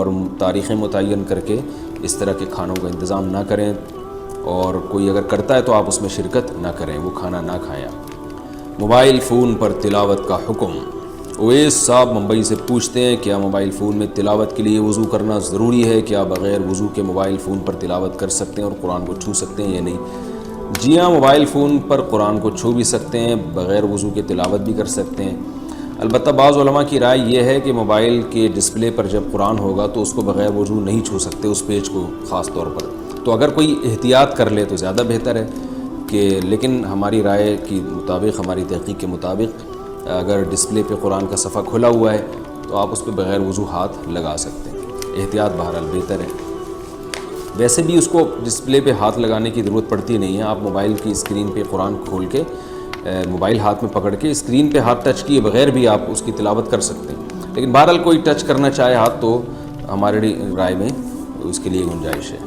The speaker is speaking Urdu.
اور تاریخیں متعین کر کے اس طرح کے کھانوں کا انتظام نہ کریں، اور کوئی اگر کرتا ہے تو آپ اس میں شرکت نہ کریں، وہ کھانا نہ کھائیں۔ موبائل فون پر تلاوت کا حکم۔ اویس صاحب ممبئی سے پوچھتے ہیں، کیا موبائل فون میں تلاوت کے لیے وضو کرنا ضروری ہے؟ کیا بغیر وضو کے موبائل فون پر تلاوت کر سکتے ہیں اور قرآن کو چھو سکتے ہیں یا نہیں؟ جی ہاں، موبائل فون پر قرآن کو چھو بھی سکتے ہیں، بغیر وضو کے تلاوت بھی کر سکتے ہیں۔ البتہ بعض علماء کی رائے یہ ہے کہ موبائل کے ڈسپلے پر جب قرآن ہوگا تو اس کو بغیر وضو نہیں چھو سکتے، اس پیج کو خاص طور پر۔ تو اگر کوئی احتیاط کر لے تو زیادہ بہتر ہے لیکن ہماری رائے کے مطابق، ہماری تحقیق کے مطابق، اگر ڈسپلے پہ قرآن کا صفحہ کھلا ہوا ہے تو آپ اس پہ بغیر وضو ہاتھ لگا سکتے ہیں۔ احتیاط بہرحال بہتر ہے۔ ویسے بھی اس کو ڈسپلے پہ ہاتھ لگانے کی ضرورت پڑتی نہیں ہے، آپ موبائل کی اسکرین پہ قرآن کھول کے موبائل ہاتھ میں پکڑ کے اسکرین پہ ہاتھ ٹچ کیے بغیر بھی آپ اس کی تلاوت کر سکتے ہیں، لیکن بہرحال کوئی ٹچ کرنا چاہے ہاتھ تو ہماری رائے میں اس کے لیے گنجائش ہے۔